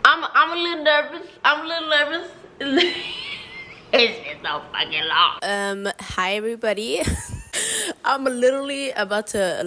I'm a little nervous. It's been so fucking long. Hi everybody. I'm literally about to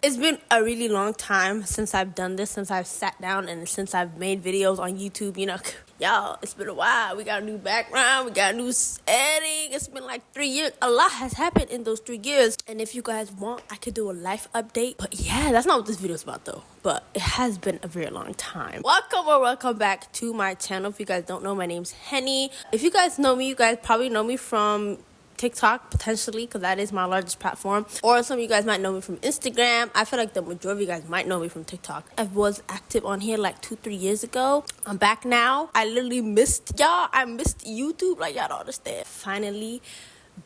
it's been a really long time since I've done this, since I've sat down and since I've made videos on YouTube, you know. Y'all, it's been a while. We got a new background, we got a new setting. It's been like 3 years. A lot has happened in those 3 years. And if you guys want, I could do a life update. But yeah, that's not what this video is about though. But it has been a very long time. Welcome back to my channel. If you guys don't know, my name's Henny. If you guys know me, you guys probably know me from TikTok, potentially, because that is my largest platform. Or some of you guys might know me from Instagram. I feel like the majority of you guys might know me from TikTok. I was active on here like 2-3 years ago. I'm back now. I literally missed y'all. I missed YouTube. Like, y'all don't understand. Finally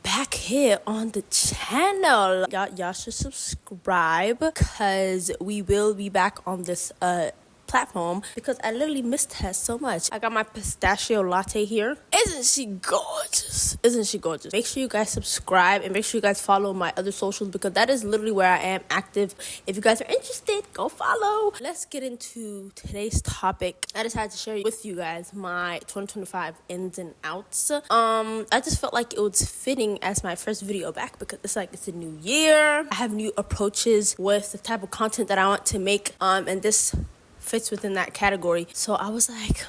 back here on the channel. Y'all should subscribe, because we will be back on this platform, because I literally missed her so much. I got my pistachio latte here. Isn't she gorgeous? Make sure you guys subscribe and make sure you guys follow my other socials, because that is literally where I am active. If you guys are interested, go follow. Let's get into today's topic. I decided to share with you guys my 2025 ins and outs. I just felt like it was fitting as my first video back, because it's a new year. I have new approaches with the type of content that I want to make, and this fits within that category. So I was like,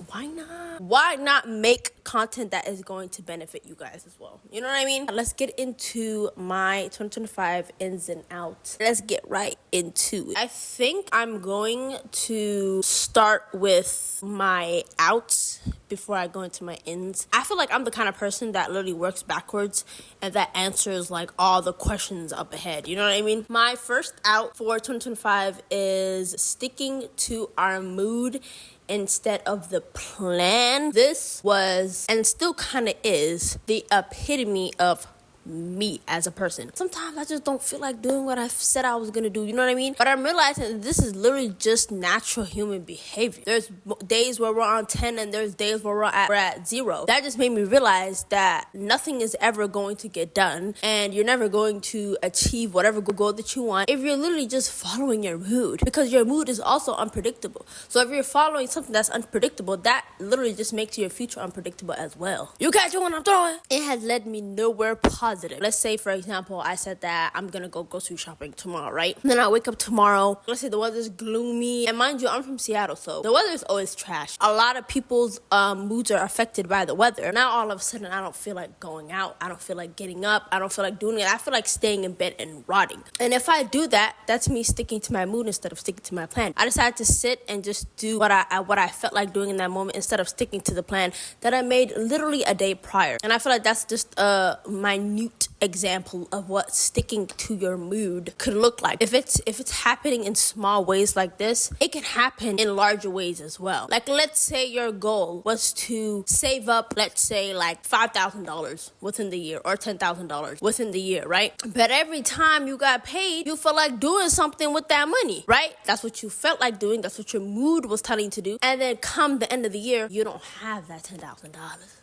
why not make content that is going to benefit you guys as well? You know what I mean? Let's get into my 2025 ins and outs. Let's get right into it. I think I'm going to start with my outs before I go into my ins. I feel like I'm the kind of person that literally works backwards and that answers like all the questions up ahead. You know what I mean? My first out for 2025 is sticking to our mood instead of the plan. This was, and still kind of is, the epitome of me as a person. Sometimes I just don't feel like doing what I said I was gonna do, you know what I mean? But I'm realizing this is literally just natural human behavior. There's days where we're on 10 and there's days where we're at 0. That just made me realize that nothing is ever going to get done, and you're never going to achieve whatever goal that you want if you're literally just following your mood, because your mood is also unpredictable. So if you're following something that's unpredictable, that literally just makes your future unpredictable as well. You catch what I'm throwing? It has led me nowhere positive. Let's say, for example, I said that I'm gonna go grocery shopping tomorrow, right? And then I wake up tomorrow, let's say the weather's gloomy, and mind you, I'm from Seattle, so the weather is always trash. A lot of people's moods are affected by the weather. Now all of a sudden I don't feel like going out, I don't feel like getting up, I don't feel like doing it. I feel like staying in bed and rotting. And if I do that, that's me sticking to my mood instead of sticking to my plan. I decided to sit and just do what I felt like doing in that moment, instead of sticking to the plan that I made literally a day prior. And I feel like that's just a minute example of what sticking to your mood could look like. If it's happening in small ways like this, it can happen in larger ways as well. Like, let's say your goal was to save up, let's say like $5,000 within the year, or $10,000 within the year, right? But every time you got paid, you felt like doing something with that money, right? That's what you felt like doing. That's what your mood was telling you to do. And then come the end of the year, you don't have that $10,000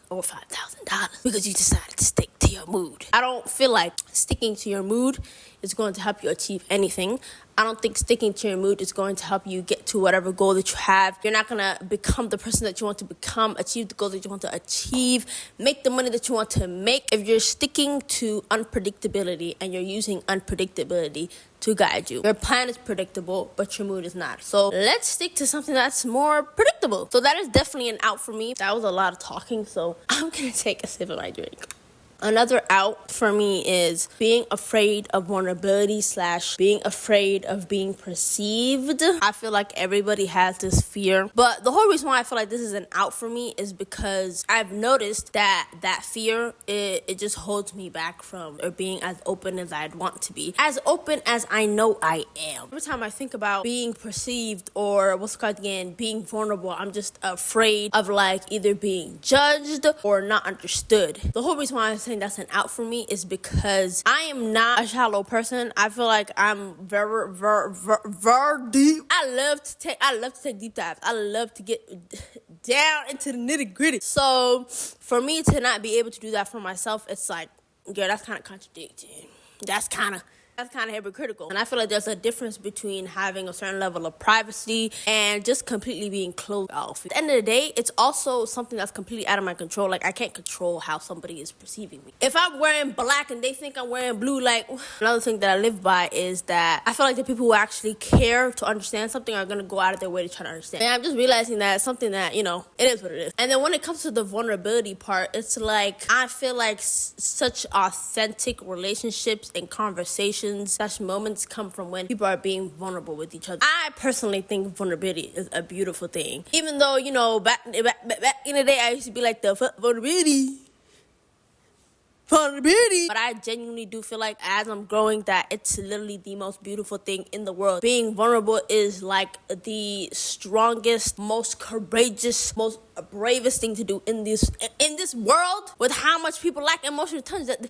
or $5,000 because you decided to stick to your mood. I don't feel like sticking to your mood is going to help you achieve anything. I don't think sticking to your mood is going to help you get to whatever goal that you have. You're not going to become the person that you want to become, achieve the goal that you want to achieve, make the money that you want to make, if you're sticking to unpredictability and you're using unpredictability to guide you. Your plan is predictable, but your mood is not. So let's stick to something that's more predictable. So that is definitely an out for me. That was a lot of talking, so I'm going to take a sip of my drink. Another out for me is being afraid of vulnerability / being afraid of being perceived. I feel like everybody has this fear, but the whole reason why I feel like this is an out for me is because I've noticed that fear, it just holds me back from being as open as I'd want to be, as open as I know I am. Every time I think about being perceived, or being vulnerable, I'm just afraid of like either being judged or not understood. The whole reason why I'm saying that's an out for me is because I am not a shallow person. I feel like I'm very deep. I love to take deep dives. I love to get down into the nitty gritty. So for me to not be able to do that for myself, it's like, girl, that's kind of contradicting. That's kind of That's kind of hypocritical. And I feel like there's a difference between having a certain level of privacy and just completely being closed off. At the end of the day, it's also something that's completely out of my control. Like, I can't control how somebody is perceiving me. If I'm wearing black and they think I'm wearing blue, like, another thing that I live by is that I feel like the people who actually care to understand something are going to go out of their way to try to understand. And I'm just realizing that it's something that, you know, it is what it is. And then when it comes to the vulnerability part, it's like, I feel like such authentic relationships and conversations, such moments come from when people are being vulnerable with each other. I personally think vulnerability is a beautiful thing. Even though, you know, back in the day, I used to be like, the fuck vulnerability. But I genuinely do feel like as I'm growing that it's literally the most beautiful thing in the world. Being vulnerable is like the strongest, most courageous, most bravest thing to do in this world with how much people lack emotional intelligence.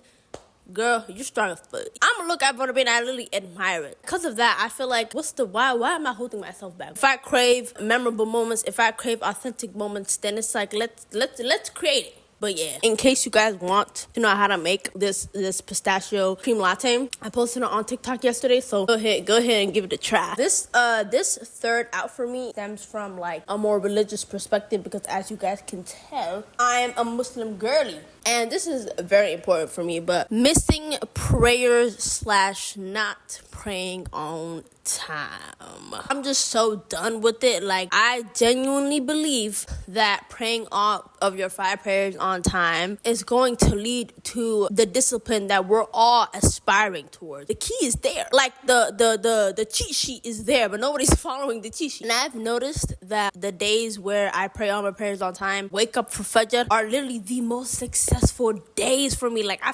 Girl, you're strong as fuck. I'm gonna look at vulnerability and I literally admire it. Because of that, I feel like, why am I holding myself back? If I crave memorable moments, if I crave authentic moments, then it's like, let's create it. But yeah, in case you guys want to know how to make this pistachio cream latte, I posted it on TikTok yesterday, so go ahead and give it a try. This third out for me stems from like a more religious perspective because as you guys can tell, I am a Muslim girly. And this is very important for me, but missing prayers / not praying on time. I'm just so done with it. Like, I genuinely believe that praying all of your 5 prayers on time is going to lead to the discipline that we're all aspiring towards. The key is there. Like, the cheat sheet is there, but nobody's following the cheat sheet. And I've noticed that the days where I pray all my prayers on time, wake up for Fajr, are literally the most successful days for me. Like, I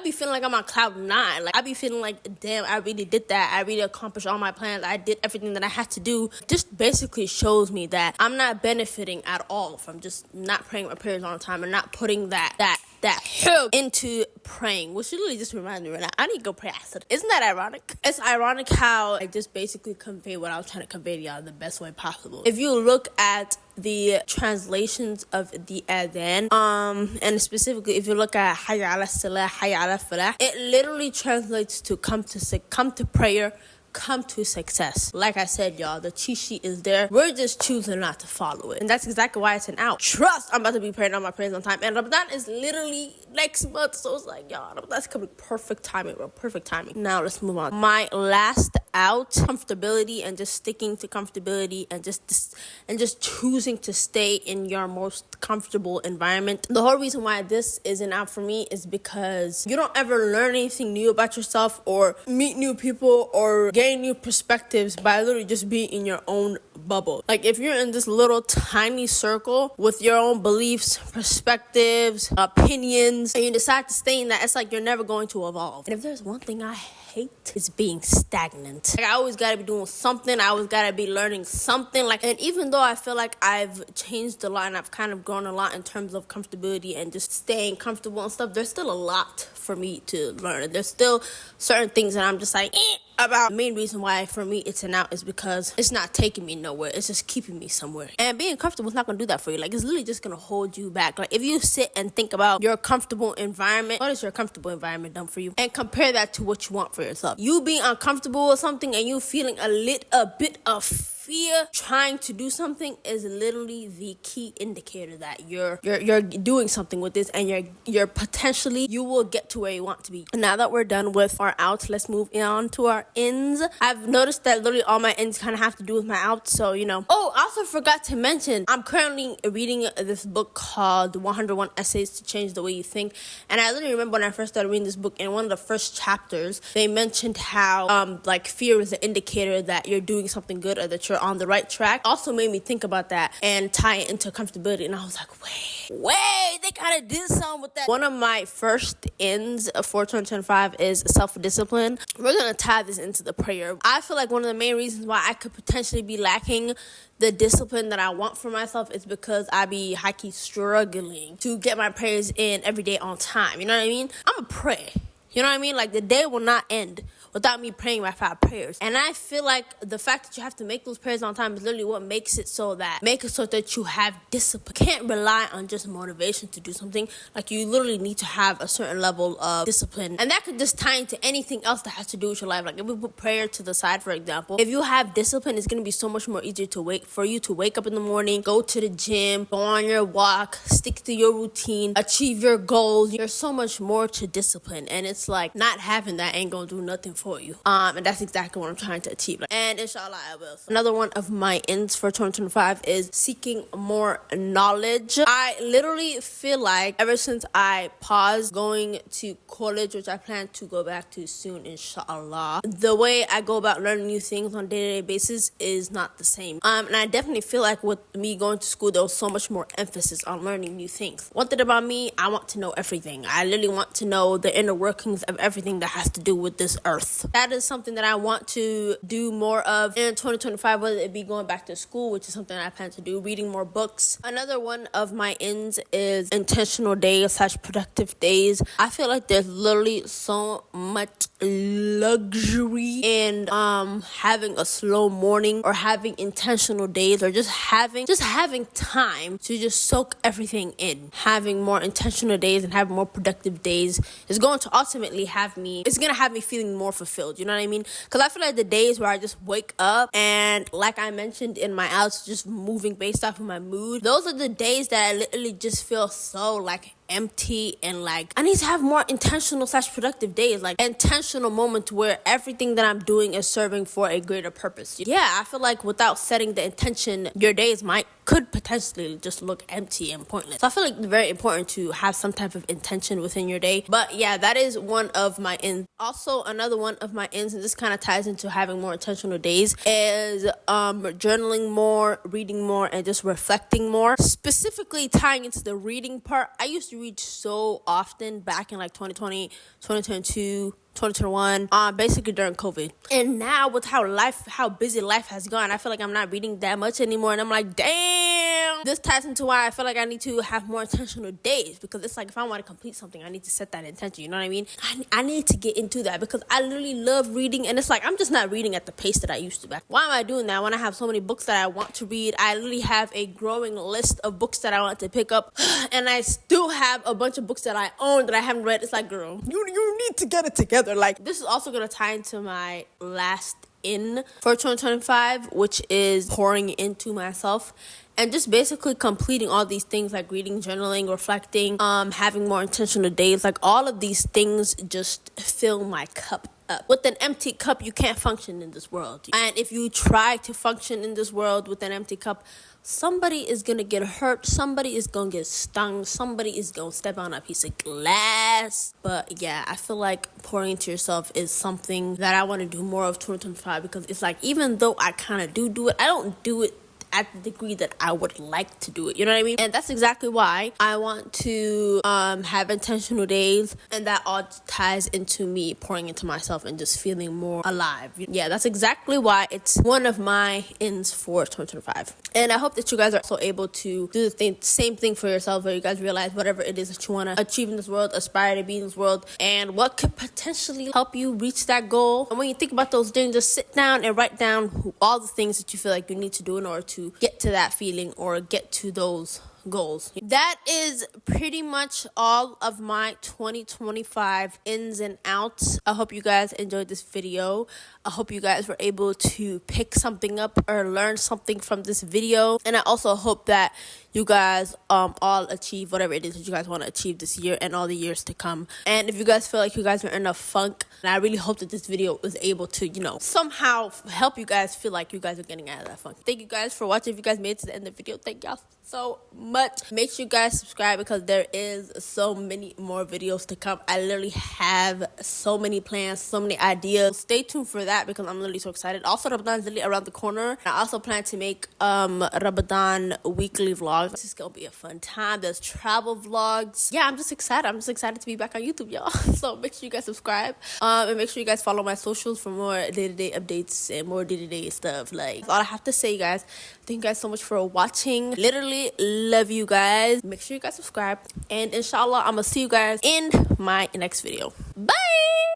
be feeling like I'm on cloud 9. Like, I be feeling like, damn, I really did that. I really accomplished all my plans. I did everything that I had to do. Just basically shows me that I'm not benefiting at all from just not praying my prayers on time and not putting that hook into praying, which literally just reminds me right now, I need to go pray after. Isn't that ironic? It's ironic how I just basically convey what I was trying to convey to y'all in the best way possible. If you look at the translations of the adhan, and specifically if you look at Hayya ala salah, Hayya ala falah, it literally translates to come to prayer, come to success. Like I said, y'all, the cheat sheet is there. We're just choosing not to follow it. And that's exactly why it's an out. Trust, I'm about to be praying on my prayers on time. And Ramadan is literally next month. So it's like, y'all, that's coming perfect timing, bro. Perfect timing. Now let's move on. My last out, comfortability and just sticking to comfortability and just choosing to stay in your most comfortable environment. The whole reason why this isn't out for me is because you don't ever learn anything new about yourself or meet new people or gain new perspectives by literally just being in your own bubble. Like, if you're in this little tiny circle with your own beliefs, perspectives, opinions, and you decide to stay in that, it's like you're never going to evolve. And if there's one thing I hate, it's being stagnant. Like, I always gotta be doing something. I always gotta be learning something. Like, and even though I feel like I've changed a lot and I've kind of grown a lot in terms of comfortability and just staying comfortable and stuff, there's still a lot for me to learn. And there's still certain things that I'm just like, about. The main reason why for me it's an out is because it's not taking me nowhere. It's just keeping me somewhere. And being comfortable is not going to do that for you. Like, it's literally just going to hold you back. Like, if you sit and think about your comfortable environment, what is your comfortable environment done for you? And compare that to what you want for yourself. You being uncomfortable with something and you feeling a bit of fear trying to do something is literally the key indicator that you're doing something with this, and you're potentially, you will get to where you want to be. And now that we're done with our outs, let's move on to our ins. I've noticed that literally all my ins kind of have to do with my outs, so you know. Oh, I also forgot to mention, I'm currently reading this book called 101 Essays to Change the Way You Think, and I literally remember when I first started reading this book, in one of the first chapters, they mentioned how like fear is an indicator that you're doing something good or that you're on the right track. Also made me think about that and tie it into comfortability, and I was like, wait, they kind of did something with that. One of my first ends for 2025 is self-discipline. We're gonna tie this into the prayer. I feel like one of the main reasons why I could potentially be lacking the discipline that I want for myself is because I be high-key struggling to get my prayers in every day on time. You know what I mean? I'm a pray. You know what I mean? Like, the day will not end without me praying my 5 prayers. And I feel like the fact that you have to make those prayers on time is literally what makes it so that you have discipline. You can't rely on just motivation to do something. Like, you literally need to have a certain level of discipline. And that could just tie into anything else that has to do with your life. Like, if we put prayer to the side, for example, if you have discipline, it's going to be so much more easier for you to wake up in the morning, go to the gym, go on your walk, stick to your routine, achieve your goals. There's so much more to discipline. And it's like, not having that ain't going to do nothing for you. And that's exactly what I'm trying to achieve. And inshallah, I will. So another one of my ends for 2025 is seeking more knowledge. I literally feel like ever since I paused going to college, which I plan to go back to soon, inshallah, the way I go about learning new things on a day-to-day basis is not the same. And I definitely feel like with me going to school, there was so much more emphasis on learning new things. One thing about me, I want to know everything. I literally want to know the inner workings of everything that has to do with this earth. That is something that I want to do more of in 2025, whether it be going back to school, which is something I plan to do, reading more books. Another one of my ends is intentional days / productive days. I feel like there's literally so much luxury in having a slow morning or having intentional days or just having time to just soak everything in. Having more intentional days and having more productive days is going to ultimately have me feeling more fulfilled. You know what I mean? Because I feel like the days where I just wake up and, like I mentioned in my outs, just moving based off of my mood, those are the days that I literally just feel so like empty and like I need to have more intentional / productive days, like intentional moments where everything that I'm doing is serving for a greater purpose. Yeah, I feel like without setting the intention, your days could potentially just look empty and pointless. So I feel like it's very important to have some type of intention within your day. But yeah, that is one of my ends. Also, another one of my ends, and this kind of ties into having more intentional days, is journaling more, reading more, and just reflecting more. Specifically tying into the reading part, I used to read so often back in like 2020, 2022, 2021, basically during COVID. And now with how busy life has gone, I feel like I'm not reading that much anymore. And I'm like, damn. This ties into why I feel like I need to have more intentional days, because it's like if I want to complete something, I need to set that intention. You know what I mean? I need to get into that because I literally love reading. And it's like I'm just not reading at the pace that I used to back. Why am I doing that when I have so many books that I want to read? I literally have a growing list of books that I want to pick up. And I still have a bunch of books that I own that I haven't read. It's like, girl, you need to get it together. Like, this is also going to tie into my last in for 2025, which is pouring into myself and just basically completing all these things like reading, journaling, reflecting, having more intentional days. Like, all of these things just fill my cup up. With an empty cup, you can't function in this world. And if you try to function in this world with an empty cup, somebody is going to get hurt. Somebody is going to get stung. Somebody is going to step on a piece of glass. But yeah, I feel like pouring into yourself is something that I want to do more of 2025, because it's like, even though I kind of do it, I don't do it at the degree that I would like to do it. You know what I mean? And that's exactly why I want to have intentional days, and that all ties into me pouring into myself and just feeling more alive. Yeah, that's exactly why it's one of my ends for 2025. And I hope that you guys are also able to do the same thing for yourself, where you guys realize whatever it is that you want to achieve in this world, aspire to be in this world, and what could potentially help you reach that goal. And when you think about those things, just sit down and write down all the things that you feel like you need to do in order to get to that feeling or get to those goals. That is pretty much all of my 2025 ins and outs. I hope you guys enjoyed this video. I hope you guys were able to pick something up or learn something from this video. And I also hope that you guys all achieve whatever it is that you guys want to achieve this year and all the years to come. And if you guys feel like you guys are in a funk, and I really hope that this video was able to, somehow help you guys feel like you guys are getting out of that funk. Thank you guys for watching. If you guys made it to the end of the video, thank y'all so much. Make sure you guys subscribe, because there is so many more videos to come. I literally have so many plans, so many ideas. Stay tuned for that, because I'm literally so excited. Also, Ramadan is literally around the corner. I also plan to make Ramadan weekly vlogs. This is gonna be a fun time. There's travel vlogs. Yeah, I'm just excited. I'm just excited to be back on YouTube, y'all. So make sure you guys subscribe, and make sure you guys follow my socials for more day-to-day updates and more day-to-day stuff. Like, that's all I have to say, guys. Thank you guys so much for watching. Literally love love you guys. Make sure you guys subscribe. And inshallah, I'm going to see you guys in my next video. Bye!